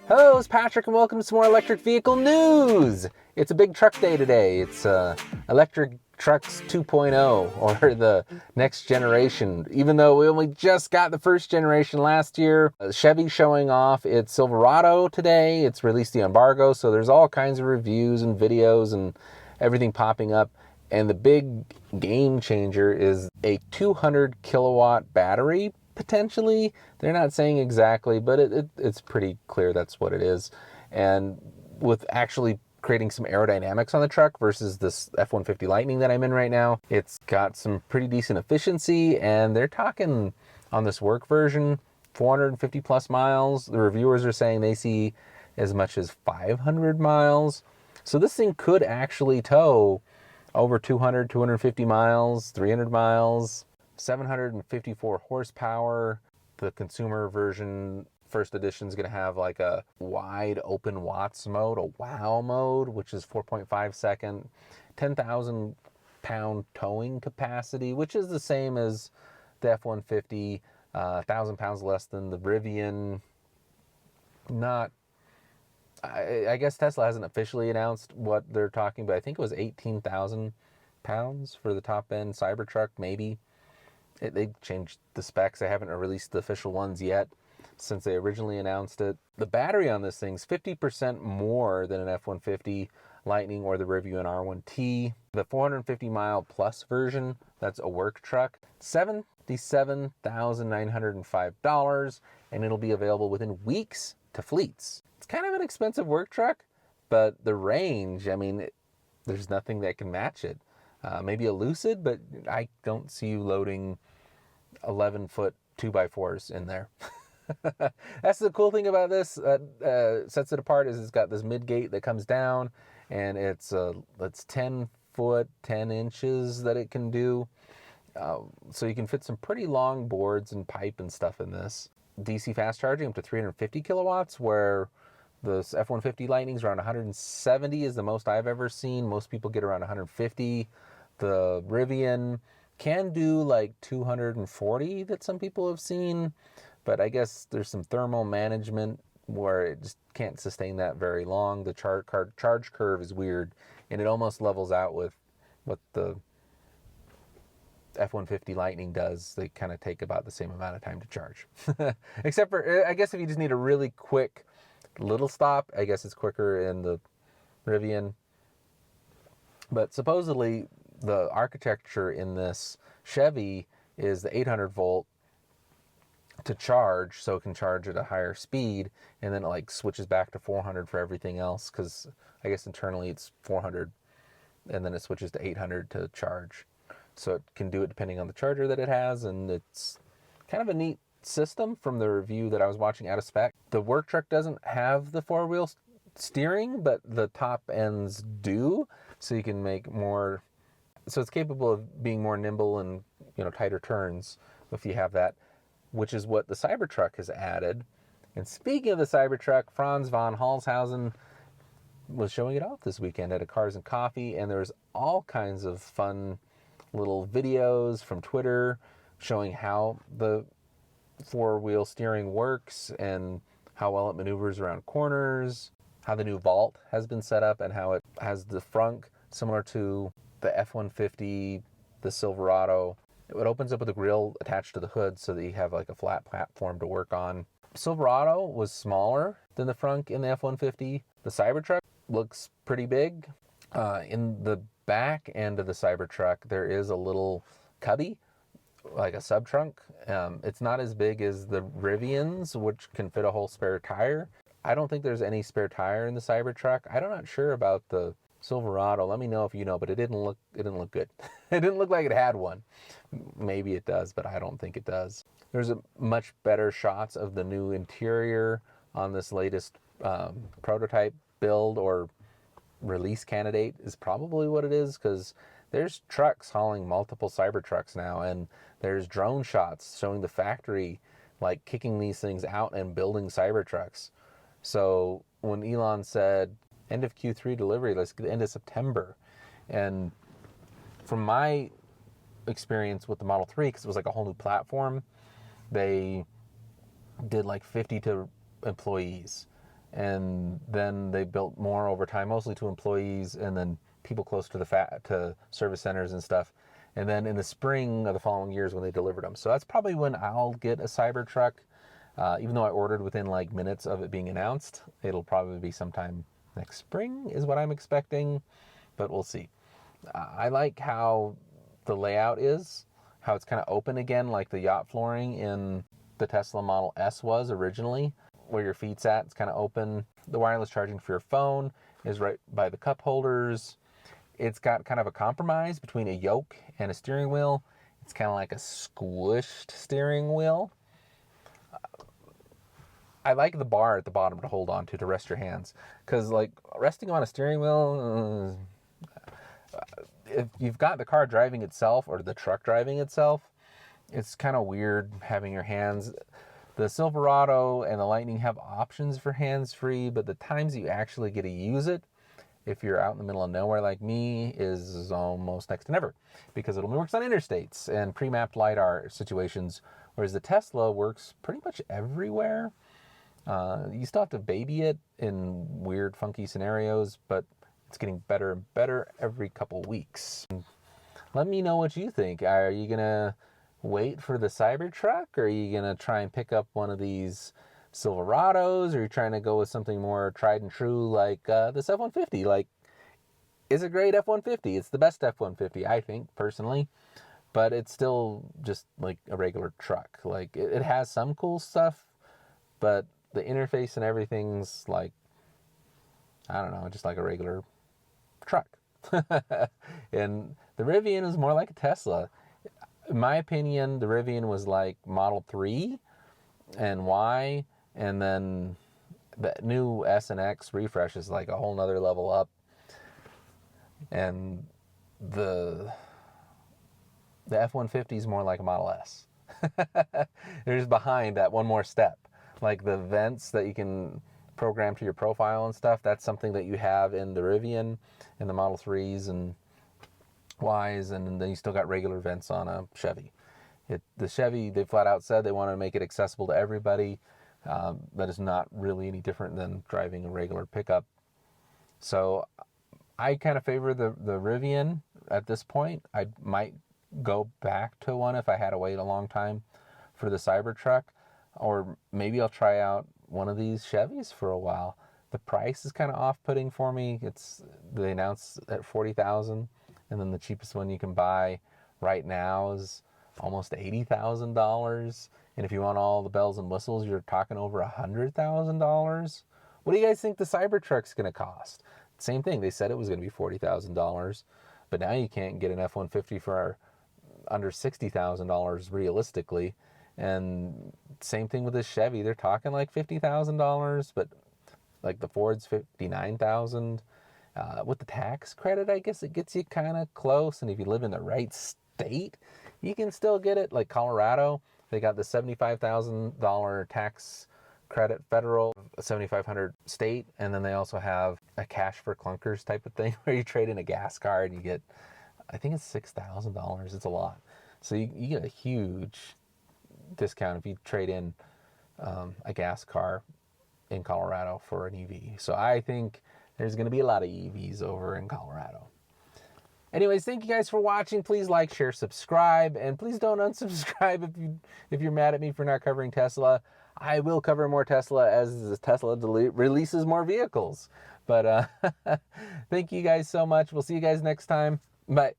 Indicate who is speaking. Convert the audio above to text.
Speaker 1: Hello, it's Patrick and welcome to some more electric vehicle news. It's a big truck day today. It's electric trucks 2.0 or the next generation. Even though we only just got the first generation last year, Chevy showing off its Silverado today. It's released the embargo, so there's all kinds of reviews and videos and everything popping up. And the big game changer is a 200 kilowatt battery. Potentially, they're not saying exactly, but it's pretty clear that's what it is. And with actually creating some aerodynamics on the truck versus this F-150 Lightning that I'm in right now, it's got some pretty decent efficiency, and they're talking on this work version 450 plus miles. The reviewers are saying they see as much as 500 miles. So this thing could actually tow over 200, 250 miles, 300 miles. 754 horsepower. The consumer version, First Edition, is going to have like a wide open watts mode, a WOW mode, which is 4.5 second, 10,000 pound towing capacity, which is the same as the F-150, 1,000 pounds less than the Rivian. I guess Tesla hasn't officially announced what they're talking, but I think it was 18,000 pounds for the top end Cybertruck, maybe. They changed the specs. They haven't released the official ones yet since they originally announced it. The battery on this thing's 50% more than an F-150 Lightning or the Rivian R1T. The 450 mile plus version, that's a work truck, $77,905, and it'll be available within weeks to fleets. It's kind of an expensive work truck, but the range, I mean, there's nothing that can match it. Maybe a Lucid, but I don't see you loading 11-foot 2x4s in there. That's the cool thing about this that sets it apart, is it's got this mid-gate that comes down, and it's 10 foot 10 inches that it can do. So you can fit some pretty long boards and pipe and stuff in this. DC fast charging up to 350 kilowatts, where the F-150 Lightning's around 170 is the most I've ever seen. Most people get around 150. The Rivian can do like 240 that some people have seen, but I guess there's some thermal management where it just can't sustain that very long. The charge curve is weird, and it almost levels out with what the F-150 Lightning does. They kind of take about the same amount of time to charge. Except for, I guess if you just need a really quick little stop, I guess it's quicker in the Rivian. But supposedly the architecture in this Chevy is the 800 volt to charge, so it can charge at a higher speed, and then it like switches back to 400 for everything else, because I guess internally it's 400 and then it switches to 800 to charge. So it can do it depending on the charger that it has, and it's kind of a neat system from the review that I was watching out of spec. The work truck doesn't have the four-wheel steering, but the top ends do, so you can make more. So it's capable of being more nimble and, tighter turns if you have that, which is what the Cybertruck has added. And speaking of the Cybertruck, Franz Von Holzhausen was showing it off this weekend at a Cars and Coffee, and there's all kinds of fun little videos from Twitter showing how the four-wheel steering works and how well it maneuvers around corners, how the new vault has been set up, and how it has the frunk similar to the F-150, the Silverado. It opens up with a grill attached to the hood so that you have like a flat platform to work on. Silverado was smaller than the frunk in the F-150. The Cybertruck looks pretty big. In the back end of the Cybertruck, there is a little cubby, like a sub-trunk. It's not as big as the Rivians, which can fit a whole spare tire. I don't think there's any spare tire in the Cybertruck. I'm not sure about the Silverado. Let me know if you know, but it didn't look good. It didn't look like it had one. Maybe it does, but I don't think it does. There's a much better shots of the new interior on this latest prototype build, or release candidate is probably what it is, because there's trucks hauling multiple Cybertrucks now, and there's drone shots showing the factory like kicking these things out and building Cybertrucks. So when Elon said end of Q3 delivery, let's get the end of September. And from my experience with the Model 3, because it was like a whole new platform, they did like 50 to employees. and then they built more over time, mostly to employees and then people close to to service centers and stuff. And then in the spring of the following years when they delivered them. So that's probably when I'll get a Cybertruck. Even though I ordered within like minutes of it being announced, it'll probably be sometime next spring is what I'm expecting, but we'll see. I like how the layout is, how it's kind of open again, like the yacht flooring in the Tesla Model S was originally, where your feet's at. It's kind of open. The wireless charging for your phone is right by the cup holders. It's got kind of a compromise between a yoke and a steering wheel. It's kind of like a squished steering wheel. I like the bar at the bottom to hold on to rest your hands, because like resting on a steering wheel, if you've got the car driving itself or the truck driving itself, it's kind of weird having your hands. The Silverado and the Lightning have options for hands-free, but the times you actually get to use it, if you're out in the middle of nowhere like me, is almost next to never, because it only works on interstates and pre-mapped LiDAR situations, whereas the Tesla works pretty much everywhere. You still have to baby it in weird, funky scenarios, but it's getting better and better every couple weeks. Let me know what you think. Are you going to wait for the Cybertruck, or are you going to try and pick up one of these Silverados, or are you trying to go with something more tried and true like this F-150? Like, it's a great F-150. It's the best F-150, I think, personally, but it's still just like a regular truck. Like, it has some cool stuff, but the interface and everything's like, I don't know, just like a regular truck. And the Rivian is more like a Tesla. In my opinion, the Rivian was like Model 3 and Y, and then the new S and X refresh is like a whole nother level up. And the F-150 is more like a Model S. They're just behind that one more step. Like the vents that you can program to your profile and stuff, that's something that you have in the Rivian and the Model 3s and Ys, and then you still got regular vents on a Chevy. The Chevy, they flat out said they want to make it accessible to everybody. That is not really any different than driving a regular pickup. So I kind of favor the Rivian at this point. I might go back to one if I had to wait a long time for the Cybertruck, or maybe I'll try out one of these Chevys for a while. The price is kind of off-putting for me. They announced at $40,000, and then the cheapest one you can buy right now is almost $80,000. And if you want all the bells and whistles, you're talking over $100,000. What do you guys think the Cybertruck's going to cost? Same thing. They said it was going to be $40,000, but now you can't get an F-150 for under $60,000 realistically. And same thing with this Chevy. They're talking like $50,000, but like the Ford's $59,000. With the tax credit, I guess it gets you kind of close. And if you live in the right state, you can still get it. Like Colorado, they got the $75,000 tax credit federal, $7,500 state, and then they also have a cash for clunkers type of thing where you trade in a gas car and you get, I think it's $6,000. It's a lot. So you get a huge discount if you trade in a gas car in Colorado for an EV. So I think there's going to be a lot of EVs over in Colorado. Anyways, thank you guys for watching. Please like, share, subscribe, and please don't unsubscribe if you're mad at me for not covering Tesla. I will cover more Tesla as Tesla releases more vehicles. But thank you guys so much. We'll see you guys next time. Bye.